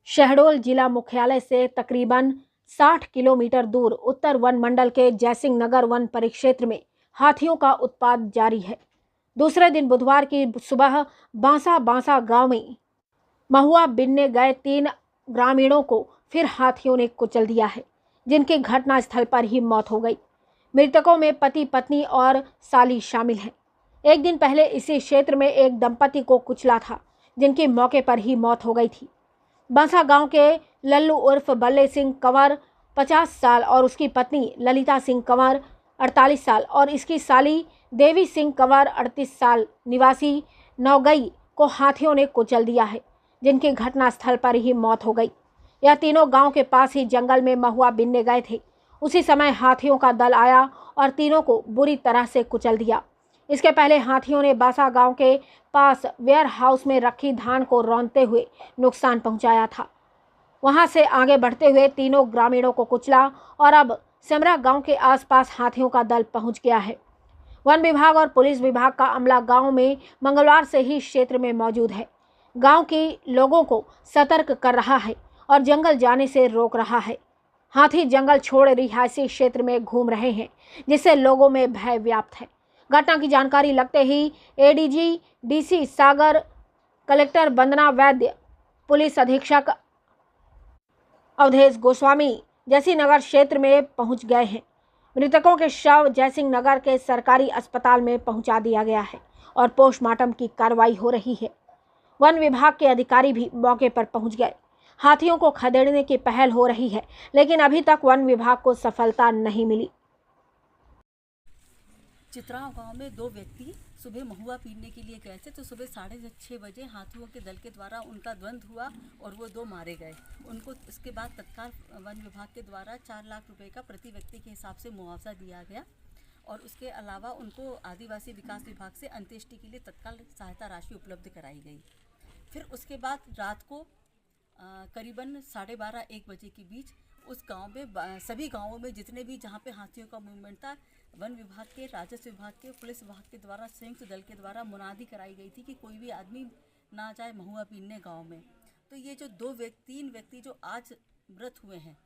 शहडोल जिला मुख्यालय से तकरीबन 60 किलोमीटर दूर उत्तर वन मंडल के जयसिंह नगर वन परिक्षेत्र में हाथियों का उत्पात जारी है। दूसरे दिन बुधवार की सुबह बांसा गांव में महुआ बीनने गए 3 ग्रामीणों को फिर हाथियों ने कुचल दिया है, जिनकी घटनास्थल पर ही मौत हो गई। मृतकों में पति पत्नी और साली शामिल हैं। एक दिन पहले इसी क्षेत्र में एक दंपति को कुचला था, जिनकी मौके पर ही मौत हो गई थी। बांसा गांव के लल्लू उर्फ बल्ले सिंह कंवर 50 साल और उसकी पत्नी ललिता सिंह कंवर 48 साल और इसकी साली देवी सिंह कंवर 38 साल निवासी नौगई को हाथियों ने कुचल दिया है, जिनकी घटनास्थल पर ही मौत हो गई। यह तीनों गांव के पास ही जंगल में महुआ बीनने गए थे। उसी समय हाथियों का दल आया और तीनों को बुरी तरह से कुचल दिया। इसके पहले हाथियों ने बांसा गांव के पास वेयर हाउस में रखी धान को रौंदते हुए नुकसान पहुंचाया था। वहां से आगे बढ़ते हुए तीनों ग्रामीणों को कुचला और अब सेमरा गांव के आसपास हाथियों का दल पहुंच गया है। वन विभाग और पुलिस विभाग का अमला गांव में मंगलवार से ही क्षेत्र में मौजूद है। गांव के लोगों को सतर्क कर रहा है और जंगल जाने से रोक रहा है। हाथी जंगल छोड़ रिहायशी क्षेत्र में घूम रहे हैं, जिससे लोगों में भय व्याप्त है। घटना की जानकारी लगते ही एडीजी डीसी सागर, कलेक्टर वंदना वैद्य, पुलिस अधीक्षक अवधेश गोस्वामी जयसिंह नगर क्षेत्र में पहुंच गए हैं। मृतकों के शव जयसिंह नगर के सरकारी अस्पताल में पहुंचा दिया गया है और पोस्टमार्टम की कार्रवाई हो रही है। वन विभाग के अधिकारी भी मौके पर पहुंच गए। हाथियों को खदेड़ने की पहल हो रही है, लेकिन अभी तक वन विभाग को सफलता नहीं मिली। चित्राव गांव में 2 व्यक्ति सुबह महुआ पीने के लिए गए थे, तो सुबह 6:30 बजे हाथियों के दल के द्वारा उनका द्वंद्व हुआ और वो 2 मारे गए। उनको इसके बाद तत्काल वन विभाग के द्वारा 4 लाख रुपए का प्रति व्यक्ति के हिसाब से मुआवजा दिया गया और उसके अलावा उनको आदिवासी विकास विभाग से अंत्येष्टि के लिए तत्काल सहायता राशि उपलब्ध कराई गई। फिर उसके बाद रात को करीबन 12:30-1 बजे के बीच उस गांव में सभी गांवों में जितने भी जहां पे हाथियों का मूवमेंट था, वन विभाग के, राजस्व विभाग के, पुलिस विभाग के द्वारा संयुक्त दल के द्वारा मुनादी कराई गई थी कि कोई भी आदमी ना जाए महुआ पीने गांव में। तो ये जो 3 व्यक्ति जो आज मृत हुए हैं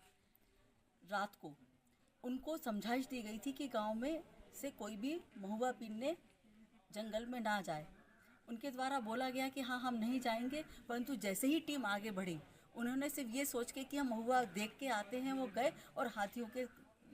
रात को, उनको समझाइश दी गई थी कि गांव में से कोई भी महुआ पीने जंगल में ना जाए। उनके द्वारा बोला गया कि हाँ, हम नहीं जाएंगे, परंतु जैसे ही टीम आगे बढ़ी, उन्होंने सिर्फ ये सोच के कि हम महुआ देख के आते हैं, वो गए और हाथियों के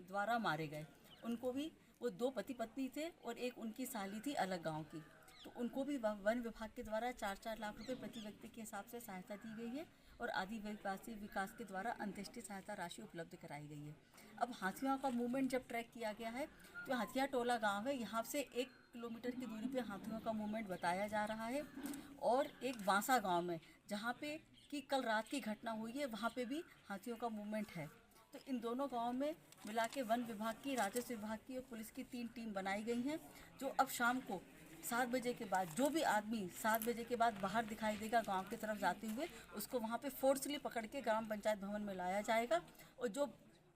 द्वारा मारे गए। उनको भी, वो 2 पति पत्नी थे और एक उनकी साली थी अलग गांव की, तो उनको भी वन विभाग के द्वारा 4-4 लाख रुपए प्रति व्यक्ति के हिसाब से सहायता दी गई है और आदिवासी विकास के द्वारा अंत्येष्टि सहायता राशि उपलब्ध कराई गई है। अब हाथियों का मूवमेंट जब ट्रैक किया गया है, तो हथिया टोला गाँव है, यहाँ से 1 किलोमीटर की दूरी पे हाथियों का मूवमेंट बताया जा रहा है और एक बांसा गाँव में जहाँ पे कि कल रात की घटना हुई है, वहाँ पे भी हाथियों का मूवमेंट है। तो इन दोनों गाँव में मिला के वन विभाग की, राजस्व विभाग की और पुलिस की 3 टीम बनाई गई हैं, जो अब शाम को 7 बजे के बाद जो भी आदमी 7 बजे के बाद बाहर दिखाई देगा गांव की तरफ जाते हुए, उसको वहां पे फोर्सली पकड़ के ग्राम पंचायत भवन में लाया जाएगा और जो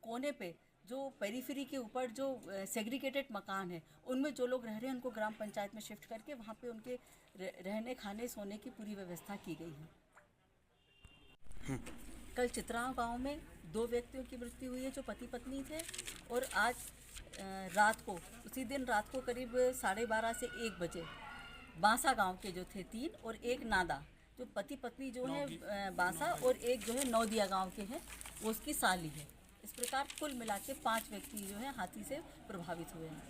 कोने पे, जो पेरीफेरी के ऊपर जो सेग्रीगेटेड मकान है, उनमें जो लोग रह रहे हैं उनको ग्राम पंचायत में शिफ्ट करके वहाँ पे उनके रहने, खाने, सोने की पूरी व्यवस्था की गई है। कल चित्राव गांव में 2 व्यक्तियों की मृत्यु हुई है जो पति पत्नी थे और आज रात को, उसी दिन रात को करीब 12:30 से 1 बजे बांसा गांव के जो थे 3 और एक नादा, जो पति पत्नी जो है बांसा और एक जो है नौदिया गांव के हैं, वो उसकी साली है। इस प्रकार कुल मिला के 5 व्यक्ति जो है हाथी से प्रभावित हुए हैं।